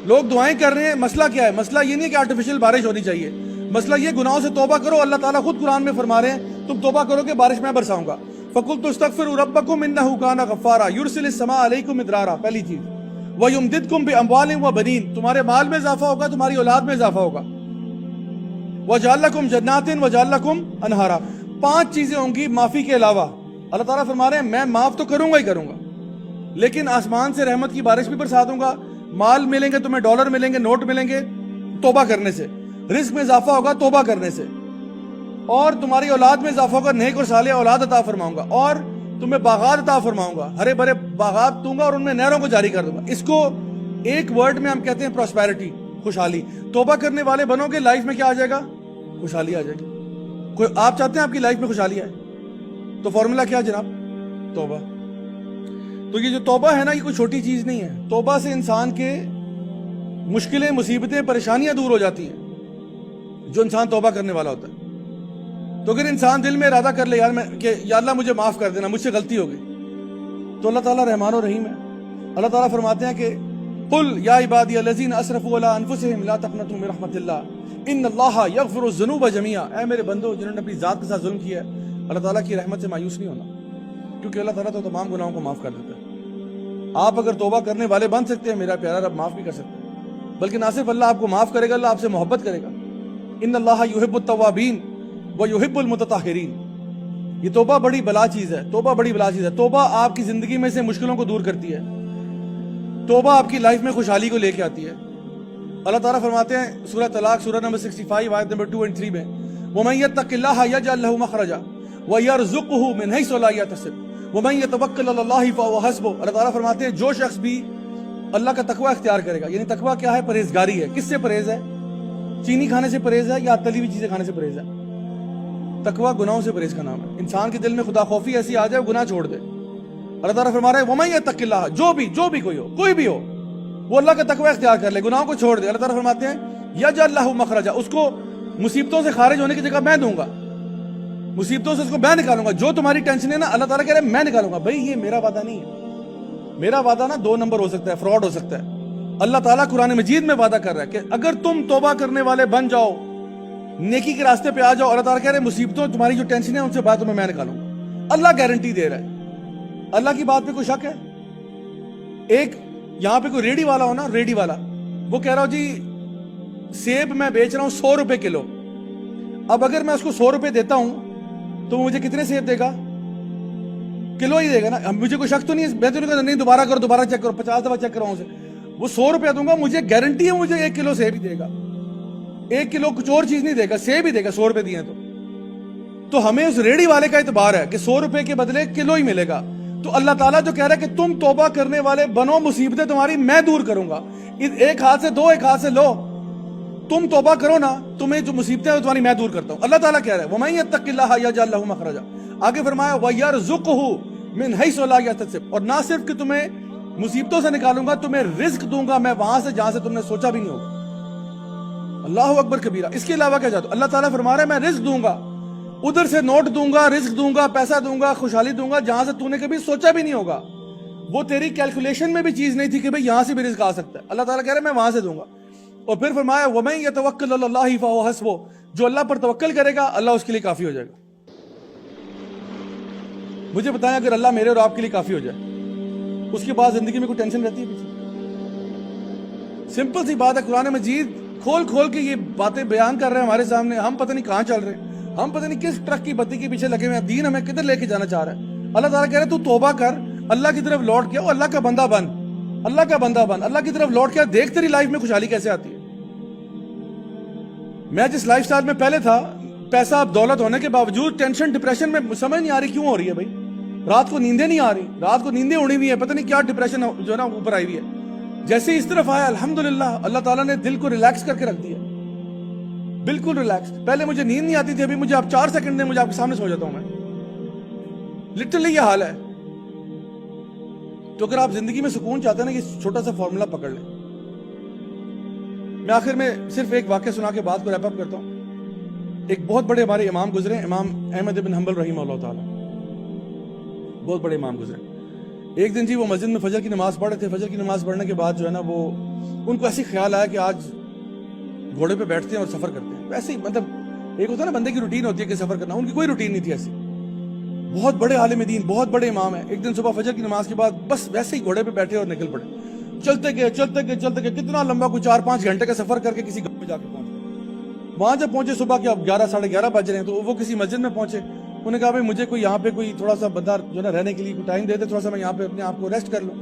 لوگ دعائیں کر رہے ہیں، مسئلہ کیا ہے؟ مسئلہ یہ نہیں کہ آرٹیفیشل بارش ہونی چاہیے، مسئلہ یہ گناہوں سے توبہ کرو. اللہ تعالیٰ خود قرآن میں فرما رہے ہیں تم توبہ کرو کہ بارش میں برساؤں گا. فَقُلْتُ اسْتَغْفِرُوا رَبَّكُمْ إِنَّهُ كَانَ غَفَّارًا يُرْسِلِ السَّمَاءَ عَلَيْكُمْ مِدْرَارًا. پہلی چیز. وَيُمْدِدْكُمْ بِأَمْوَالٍ وَبَنِينَ، تمہارے مال میں اضافہ ہوگا، تمہاری اولاد میں اضافہ ہوگا. وَجَعَلَ لَكُمْ جَنَّاتٍ وَجَعَلَ لَكُمْ أَنْهَارًا. 5 چیزیں ہوں گی معافی کے علاوہ. اللہ تعالیٰ فرما رہے ہیں میں معاف تو کروں گا ہی کروں گا، لیکن آسمان سے رحمت کی بارش بھی برسا دوں گا. مال ملیں گے تمہیں، ڈالر ملیں گے، نوٹ ملیں گے توبہ کرنے سے. رزق میں اضافہ ہوگا توبہ کرنے سے. اور تمہاری اولاد میں اضافہ ہوگا، نیک اور صالح اولاد عطا فرماؤں گا. اور تمہیں باغات عطا فرماؤں گا، ہرے بھرے باغات دوں گا اور ان میں نہروں کو جاری کر دوں گا. اس کو ایک ورڈ میں ہم کہتے ہیں پراسپیرٹی، خوشحالی. توبہ کرنے والے بنو گے، لائف میں کیا آ جائے گا؟ خوشحالی آ جائے گی. کوئی آپ چاہتے ہیں آپ کی لائف میں خوشحالی آئے تو فارمولا کیا جناب؟ توبہ. تو یہ جو توبہ ہے نا، یہ کوئی چھوٹی چیز نہیں ہے. توبہ سے انسان کے مشکلیں، مصیبتیں، پریشانیاں دور ہو جاتی ہیں جو انسان توبہ کرنے والا ہوتا ہے. تو اگر انسان دل میں ارادہ کر لے کہ یا اللہ مجھے معاف کر دینا، مجھ سے غلطی ہو گئی، تو اللہ تعالیٰ رحمان و رحیم ہے. اللہ تعالیٰ فرماتے ہیں کہ قل یا عبادی الذین اسرفوا علی انفسہم لا تقنطوا من رحمت اللہ ان اللہ یغفر الذنوب جميعا. اے میرے بندو جنہوں نے اپنی ذات کے ساتھ ظلم کیا ہے، اللہ تعالیٰ کی رحمت سے مایوس نہیں ہونا، کیونکہ اللہ تعالیٰ تو تمام گناہوں کو معاف کر دیتا ہے. آپ اگر توبہ کرنے والے بن سکتے ہیں، میرا پیارا رب معاف بھی کر سکتے ہیں. بلکہ نہ صرف اللہ آپ کو معاف کرے گا، اللہ آپ سے محبت کرے گا. ان اللہ یحب التوابین ویحب المتطہرین. یہ توبہ بڑی بلا چیز ہے، توبہ بڑی بلا چیز ہے. توبہ آپ کی زندگی میں سے مشکلوں کو دور کرتی ہے. توبہ آپ کی لائف میں خوشحالی کو لے کے آتی ہے. اللہ تعالیٰ فرماتے ہیں سورہ طلاق سورہ نمبر 65 آیت نمبر 2 اور 3 میں وَمَن يَتَّقِ اللَّهَ يَجْعَل لَّهُ مَخْرَجًا وَيَرْزُقْهُ مِنْ حَيْثُ لَا يَحْتَسِبُ وَمَن يَتَوَكَّلْ عَلَى اللَّهِ فَهُوَ حَسْبُهُ. اللہ تعالیٰ فرماتے ہیں جو شخص بھی اللہ کا تقوی اختیار کرے گا، یعنی تقوی کیا ہے؟ پرہیزگاری ہے. کس سے پرہیز ہے؟ چینی کھانے سے پرہیز ہے یا تلی ہوئی چیزیں کھانے سے پرہیز ہے؟ تقوی گناہوں سے پرہیز کا نام ہے. انسان کے دل میں خدا خوفی ایسی آ جائے وہ گناہ چھوڑ دے. اللہ تعالیٰ فرما رہے ہیں وَمَن يَتَّقِ اللَّهَ، جو بھی کوئی بھی ہو وہ اللہ کا تقوی اختیار کر لے، گناہوں کو چھوڑ دے. اللہ تعالیٰ فرماتے ہیں یجعل لہ مخرجا، اس کو مصیبتوں سے خارج ہونے کی جگہ میں دوں گا، مصیبتوں سے اس کو میں نکالوں گا. جو تمہاری ٹینشن ہے نا، اللہ تعالیٰ کہہ رہے ہیں میں نکالوں گا. بھائی یہ میرا وعدہ نہیں ہے. میرا وعدہ نا 2 نمبر ہو سکتا ہے، فراڈ ہو سکتا ہے. اللہ تعالیٰ قرآن مجید میں وعدہ کر رہا ہے کہ اگر تم توبہ کرنے والے بن جاؤ، نیکی کے راستے پہ آ جاؤ، اللہ تعالیٰ کہہ رہے ہیں مصیبتوں، تمہاری جو ٹینشن ہے ان سے بعد تمہیں میں نکالوں گا. اللہ گارنٹی دے رہا ہے. اللہ کی بات پہ کوئی شک ہے؟ ایک یہاں پہ کوئی ریڈی والا ہو نا، ریڈی والا، وہ کہہ رہا ہو جی سیب میں بیچ رہا ہوں 100 روپے کلو. اب اگر میں اس کو 100 روپے دیتا ہوں تو مجھے کتنے سیب دے گا؟ کلو ہی دے گا نا. مجھے کوئی شک تو نہیں ہے، میں تو نہیں کہتا نہیں دوبارہ چیک کرو 50 دفعہ چیک کراؤں سے. وہ 100 روپے دوں گا، مجھے گارنٹی ہے مجھے 1 کلو سیب ہی دے گا. 1 کلو کچھ اور چیز نہیں دے گا، سیب ہی دے گا. 100 روپے دیے تو ہمیں اس ریڈی والے کا اعتبار ہے کہ 100 روپے کے بدلے کلو ہی ملے گا. تو اللہ تعالیٰ جو کہہ رہا ہے کہ تم توبہ کرنے والے بنو، مصیبتیں تمہاری میں دور کروں گا. ایک ہاتھ سے دو، ایک ہاتھ سے لو. تم توبہ کرو نا، تمہیں جو مصیبتیں ہیں تمہاری میں دور کرتا ہوں. اللہ تعالیٰ کہہ رہا ہے وَمَن يَتَّقِ اللَّهَ يَجْعَل لَّهُ مَخْرَجًا. آگے فرمایا وَيَرْزُقْهُ مِنْ حَيْثُ لَا يَحْتَسِبُ. اور نہ صرف کہ تمہیں مصیبتوں سے نکالوں گا، تمہیں رزق دوں گا میں وہاں سے جہاں سے تم نے سوچا بھی نہیں ہوگا. اللہ اکبر کبیرہ. اس کے علاوہ کیا چاہتے ہو؟ اللہ تعالیٰ فرما رہا ہے میں رزق دوں گا، ادھر سے نوٹ دوں گا، رزق دوں گا، پیسہ دوں گا، خوشحالی دوں گا جہاں سے تو نے کبھی سوچا بھی نہیں ہوگا. وہ تیری کیلکولیشن میں بھی چیز نہیں تھی کہ بھئی یہاں سے بھی رزق آ سکتا ہے. اللہ تعالیٰ کہہ رہا ہے میں وہاں سے دوں گا. اور پھر فرمایا وَمَن يَتَوَكَّلْ عَلَى اللَّهِ فَهُوَ حَسْبُهُ. جو اللہ پر توکل کرے گا اللہ اس کے لیے کافی ہو جائے گا. مجھے بتائیں اگر اللہ میرے اور آپ کے لیے کافی ہو جائے، اس کے بعد زندگی میں کوئی ٹینشن رہتی ہے پیچھے؟ سمپل سی بات ہے. قرآن مجید کھول کے یہ باتیں بیان کر رہے ہیں ہمارے سامنے. ہم پتہ نہیں کہاں چل رہے ہیں، ہم پتہ نہیں کس ٹرک کی بتی کے پیچھے لگے ہوئے ہیں. دین ہمیں کدھر لے کے جانا چاہ رہا ہے. اللہ تعالیٰ کہہ رہے ہیں تو توبہ کر، اللہ کی طرف لوٹ کے، اللہ کا بندہ بن، اللہ کا بندہ بن، اللہ کی طرف لوٹ کے دیکھ تیری لائف میں خوشحالی کیسے آتی ہے. میں جس لائف سٹائل میں پہلے تھا، پیسہ دولت ہونے کے باوجود ٹینشن ڈپریشن میں سمجھ نہیں آ رہی کیوں ہو رہی ہے. بھائی رات کو نیندیں نہیں آ رہی، رات کو نیندیں اڑی ہوئی ہیں، پتہ نہیں کیا ڈپریشن جو ہے نا اوپر آئی ہوئی ہے. جیسے ہی اس طرف آیا الحمدللہ اللہ تعالیٰ نے دل کو ریلیکس کر کے رکھ دیا، بالکل ریلیکس. پہلے مجھے نیند نہیں آتی تھی، ابھی مجھے آپ 4 سیکنڈ دیں مجھے آپ کے سامنے سو جاتا ہوں میں. لٹرلی یہ حال ہے. تو اگر آپ زندگی میں سکون چاہتے ہیں نا، یہ چھوٹا سا فارمولا پکڑ لیں. میں آخر میں صرف ایک واقعہ سنا کے بات کو ریپ اپ کرتا ہوں. ایک بہت بڑے ہمارے امام گزرے، امام احمد بن حنبل رحمہ اللہ تعالیٰ، بہت بڑے امام گزرے. ایک دن جی وہ مسجد میں فجر کی نماز پڑھ رہے تھے. فجر کی نماز پڑھنے کے بعد جو ہے نا وہ ان کو ایسی خیال آیا کہ آج گھوڑے پہ بیٹھتے ہیں اور سفر کرتے ہیں. ویسے ہی مطلب ایک ہوتا ہے نا بندے کی روٹین ہوتی ہے کہ سفر کرنا, ان کی کوئی روٹین نہیں تھی ایسی. بہت بڑے عالم دین, بہت بڑے امام ہیں. ایک دن صبح فجر کی نماز کے بعد بس ویسے ہی گھوڑے پہ بیٹھے اور نکل پڑے. چلتے گئے کتنا لمبا, کوئی 4-5 گھنٹے کا سفر کر کے کسی گاؤں میں جا کے پہنچے. وہاں جب پہنچے صبح کے اب 11-11:30 بج رہے ہیں, تو وہ کسی مسجد میں پہنچے. انہوں نے کہا بھائی مجھے کوئی یہاں پہ کوئی تھوڑا سا بندہ جو نا رہنے کے لیے کوئی ٹائم دیتے, تھوڑا سا میں یہاں پہ اپنے آپ کو ریسٹ کر لوں.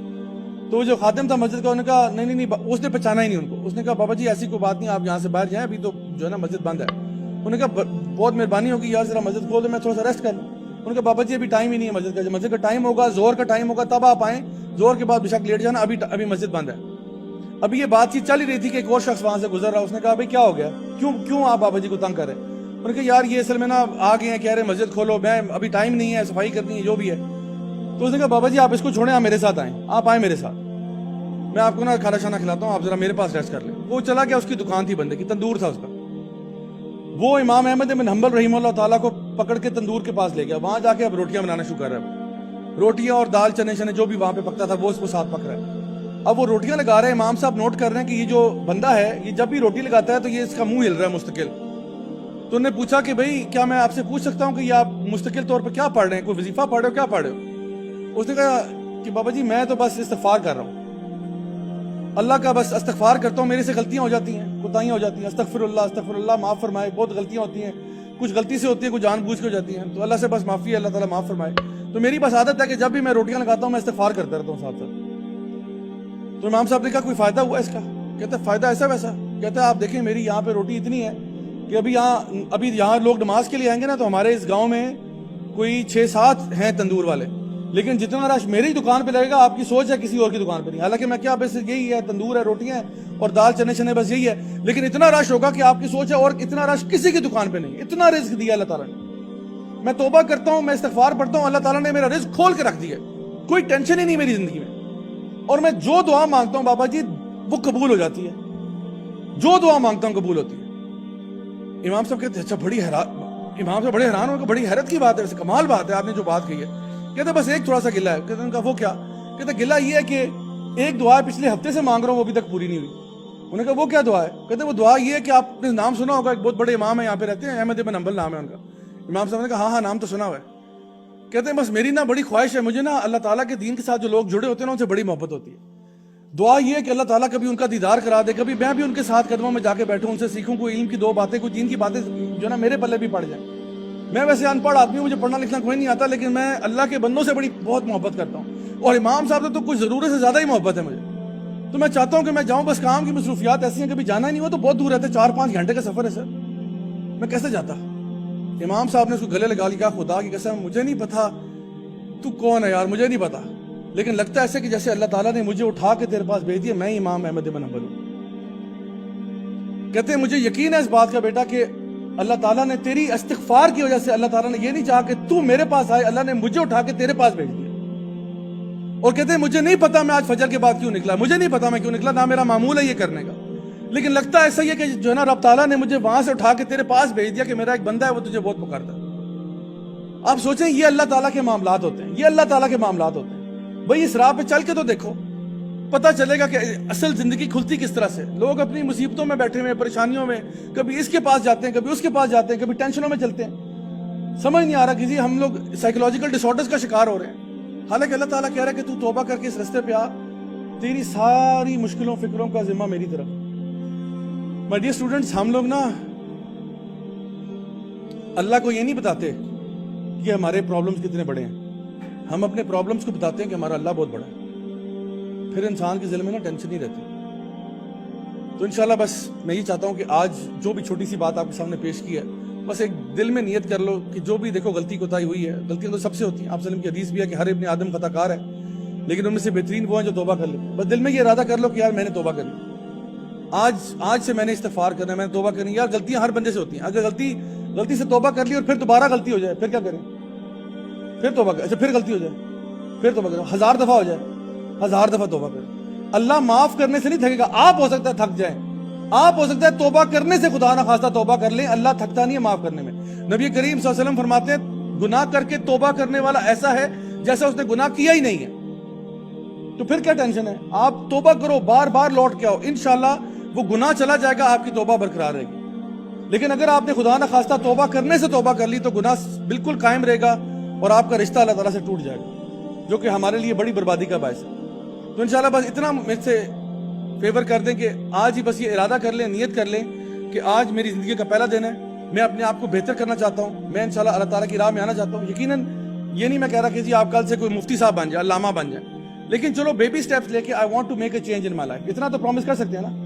تو وہ جو خادم تھا مسجد کا, انہوں نے کہا نہیں, اس نے پہچانا ہی نہیں ان کو. اس نے کہا بابا جی ایسی کوئی بات نہیں, آپ یہاں سے باہر جائیں, ابھی تو جو ہے نا مسجد بند ہے. انہوں نے کہا بہت مہربانی ہوگی یار, ذرا مسجد کھول دو, میں تھوڑا سا ریسٹ کر لوں. انہوں نے کہا بابا جی ابھی ٹائم ہی نہیں ہے مسجد کا, جب مسجد کا ٹائم ہوگا, زور کا ٹائم ہوگا تب آپ آئیں, زور کے بعد بے شک لیٹ جانا, ابھی مسجد بند ہے. ابھی یہ بات چیت چل ہی رہی تھی کہ ایک اور شخص وہاں سے گزر رہا. اس نے کہا بھائی کیا ہو گیا, کیوں آپ بابا جی کو تنگ کر رہے ہیں؟ انہوں نے کہا یار یہ اصل میں نا آ گئے ہیں, کہہ رہے مسجد کھولو, میں ابھی ٹائم نہیں ہے, صفائی کرنی ہے, جو بھی ہے. تو اس نے کہا بابا جی آپ اس کو چھوڑیں, آپ میرے ساتھ آئیں, آپ آئیں میرے ساتھ, میں آپ کو نا کھانا شانا کھلاتا ہوں, آپ ذرا میرے پاس ریسٹ کر لیں. وہ چلا گیا, اس کی دکان تھی بندے کی, تندور تھا اس کا. وہ امام احمد بن حنبل رحمہ اللہ تعالیٰ کو پکڑ کے تندور کے پاس لے گیا. وہاں جا کے اب روٹیاں بنانا شروع کر رہا ہے. روٹیاں اور دال چنے جو بھی وہاں پہ پکتا تھا وہ اس کو ساتھ پک رہا ہے. اب وہ روٹیاں لگا رہے ہیں, امام صاحب نوٹ کر رہے ہیں کہ یہ جو بندہ ہے یہ جب بھی روٹی لگاتا ہے تو یہ اس کا منہ ہل رہا ہے مستقل. تو انہوں نے پوچھا کہ بھائی کیا میں آپ سے پوچھ سکتا ہوں کہ یہ آپ مستقل طور پہ کیا پڑھ رہے ہیں, کوئی وظیفہ پڑھ رہے ہو, کیا پڑھ رہے ہو؟ اس نے کہا کہ بابا جی میں تو بس استغفار کر رہا ہوں, اللہ کا بس استغفار کرتا ہوں, میرے سے غلطیاں ہو جاتی ہیں, کوتاہیاں ہو جاتی ہیں, استغفر اللہ معاف فرمائے, بہت غلطیاں ہوتی ہیں, کچھ غلطی سے ہوتی ہیں, کچھ جان بوجھ کے ہو جاتی ہیں, تو اللہ سے بس معافی ہے, اللہ تعالیٰ معاف فرمائے. تو میری بس عادت ہے کہ جب بھی میں روٹیاں لگاتا ہوں میں استغفار کرتا رہتا ہوں ساتھ ساتھ. تو امام صاحب نے کہا کوئی فائدہ ہوا اس کا؟ کہتے ہیں فائدہ ایسا ویسا. کہتے ہیں آپ دیکھیں میری یہاں پہ روٹی اتنی ہے کہ ابھی یہاں لوگ نماز کے لیے آئیں گے نا, تو ہمارے اس گاؤں میں کوئی 6-7 ہیں تندور والے, لیکن جتنا رش میری دکان پہ لگے گا آپ کی سوچ ہے کسی اور کی دکان پہ نہیں. حالانکہ میں کیا بس یہی ہے, تندور ہے, روٹیاں ہیں اور دال چنے بس یہی ہے, لیکن اتنا رش ہوگا کہ آپ کی سوچ ہے, اور اتنا رش کسی کی دکان پہ نہیں. اتنا رزق دیا اللہ تعالیٰ نے. میں توبہ کرتا ہوں, میں استغفار پڑھتا ہوں, اللہ تعالیٰ نے میرا رزق کھول کے رکھ دیا, کوئی ٹینشن ہی نہیں میری زندگی میں. اور میں جو دعا مانگتا ہوں بابا جی وہ قبول ہو جاتی ہے, جو دعا مانگتا ہوں قبول ہوتی ہے. امام صاحب کہتے ہیں اچھا امام صاحب بڑے حیران ہو کہ بڑی حیرت کی بات ہے, کمال بات ہے آپ نے جو بات کہی ہے. کہتے بس ایک تھوڑا سا گلہ ہے. کہتے ہیں ان کا وہ کیا؟ کہتے گلہ یہ ہے کہ ایک دعا پچھلے ہفتے سے مانگ رہا ہوں وہ ابھی تک پوری نہیں ہوئی. انہوں نے کہا وہ کیا دعا ہے؟ کہتے وہ دعا یہ ہے کہ آپ نے نام سنا ہوگا, ایک بہت بڑے امام ہیں یہاں پہ رہتے ہیں, احمد بن حنبل نام ہے ان کا. امام صاحب نے کہا ہاں نام تو سنا ہوا ہے. کہتے ہیں بس میری نا بڑی خواہش ہے, مجھے نا اللہ تعالیٰ کے دین کے ساتھ جو لوگ جڑے ہوتے ہیں نا ان سے بڑی محبت ہوتی ہے. دعا یہ ہے کہ اللہ تعالیٰ کبھی ان کا دیدار کرا دے, کبھی میں بھی ان کے ساتھ قدموں میں جا کے بیٹھوں, ان سے سیکھوں, کوئی علم کی 2 باتیں, کوئی دین کی باتیں جو نا میرے پلے بھی پڑ جائیں. میں ویسے ان پڑھ آدمی ہوں, مجھے پڑھنا لکھنا کوئی نہیں آتا, لیکن میں اللہ کے بندوں سے بہت محبت کرتا ہوں, اور امام صاحب سے تو کچھ ضرورت سے زیادہ ہی محبت ہے مجھے. تو میں چاہتا ہوں کہ میں جاؤں, بس کام کی مصروفیات ایسی ہیں کبھی جانا ہی نہیں ہوا, تو بہت دور رہتے, 4-5 گھنٹے کا سفر ہے سر, میں کیسے جاتا؟ امام صاحب نے اس کو گلے لگا لیا, خدا کی قسم مجھے نہیں پتا تو کون ہے یار, مجھے نہیں پتا, لیکن لگتا ہے ایسے کہ جیسے اللہ تعالیٰ نے مجھے اٹھا کے تیرے پاس بھیج دیا, میں امام احمد بن حنبل ہوں. کہتے ہیں مجھے یقین ہے اس بات کا بیٹا کہ اللہ تعالیٰ نے تیری استغفار کی وجہ سے, اللہ تعالیٰ نے یہ نہیں چاہا کہ تو میرے پاس آئے, اللہ نے مجھے اٹھا کے تیرے پاس بھیج دیا. اور کہتے ہیں مجھے نہیں پتا میں آج فجر کے بعد کیوں نکلا, مجھے نہیں پتا میں کیوں نکلا, نہ میرا معمول ہے یہ کرنے کا, لیکن لگتا ہے ایسا ہی ہے کہ جو ہے نا رب تعالیٰ نے مجھے وہاں سے اٹھا کے تیرے پاس بھیج دیا کہ میرا ایک بندہ ہے وہ تجھے بہت پکارتا ہے. آپ سوچیں یہ اللہ تعالیٰ کے معاملات ہوتے ہیں, یہ اللہ تعالیٰ کے معاملات ہوتے ہیں. بھائی اس راہ پہ چل کے تو دیکھو, پتہ چلے گا کہ اصل زندگی کھلتی کس طرح سے. لوگ اپنی مصیبتوں میں بیٹھے ہوئے, پریشانیوں میں, کبھی اس کے پاس جاتے ہیں, کبھی اس کے پاس جاتے ہیں, کبھی ٹینشنوں میں چلتے ہیں, سمجھ نہیں آ رہا کسی ہم لوگ سائیکولوجیکل ڈس آرڈرز کا شکار ہو رہے ہیں. حالانکہ اللہ تعالیٰ کہہ رہا ہے کہ تو توبہ کر کے اس رستے پہ آ, تیری ساری مشکلوں فکروں کا ذمہ میری طرف. مائی ڈیئر اسٹوڈنٹس, ہم لوگ نا اللہ کو یہ نہیں بتاتے کہ ہمارے پرابلمز کتنے بڑے ہیں, ہم اپنے پرابلمز کو بتاتے ہیں کہ ہمارا اللہ بہت بڑا ہے. پھر انسان کے ذہن میں نا ٹینشن نہیں رہتی. تو انشاءاللہ بس میں یہ چاہتا ہوں کہ آج جو بھی چھوٹی سی بات آپ کے سامنے پیش کی ہے, بس ایک دل میں نیت کر لو کہ جو بھی دیکھو غلطی کوتاہی ہوئی ہے, غلطیاں تو سب سے ہوتی ہیں, آپ وسلم کی حدیث بھی ہے کہ ہر ابن آدم خطا کار ہے, لیکن ان میں سے بہترین وہ ہیں جو توبہ کر لیں. بس دل میں یہ ارادہ کر لو کہ یار میں نے توبہ کرنی, آج سے میں نے استغفار کرنا ہے, میں نے توبہ کرنی. یار غلطیاں ہر بندے سے ہوتی ہیں, اگر غلطی سے توبہ کر لی اور پھر دوبارہ غلطی ہو جائے پھر کیا کریں؟ پھر توبہ کریں, اچھا پھر غلطی ہو جائے پھر توبہ کریں, 1000 دفعہ ہو جائے 1000 دفعہ توبہ کریں. اللہ معاف کرنے سے نہیں تھکے گا. آپ ہو سکتا ہے تھک جائیں, آپ ہو سکتا ہے توبہ کرنے سے خدا نہ خواستہ توبہ کر لیں, اللہ تھکتا نہیں ہے معاف کرنے میں. نبی کریم صلی اللہ علیہ وسلم فرماتے ہیں گناہ کر کے توبہ کرنے والا ایسا ہے جیسا اس نے گناہ کیا ہی نہیں ہے. تو پھر کیا ٹینشن ہے؟ آپ توبہ کرو، بار بار لوٹ کے آؤ، انشاءاللہ وہ گناہ چلا جائے گا، آپ کی توبہ برقرار رہے گی۔ لیکن اگر آپ نے خدا نہ خواستہ توبہ کرنے سے توبہ کر لی تو گناہ بالکل قائم رہے گا اور آپ کا رشتہ اللہ تعالیٰ سے ٹوٹ جائے گا، جو کہ ہمارے لیے بڑی بربادی کا باعث ہے۔ تو انشاءاللہ بس اتنا مجھ سے فیور کر دیں کہ آج ہی بس یہ ارادہ کر لیں، نیت کر لیں کہ آج میری زندگی کا پہلا دن ہے، میں اپنے آپ کو بہتر کرنا چاہتا ہوں، میں انشاءاللہ اللہ تعالیٰ کی راہ میں آنا چاہتا ہوں۔ یقیناً یہ نہیں میں کہہ رہا کہ جی آپ کل سے کوئی مفتی صاحب بن جائے، علامہ بن جائے، لیکن چلو بیبی سٹیپس لے کے I want to make a change in my life, اتنا تو پرومس کر سکتے ہیں نا۔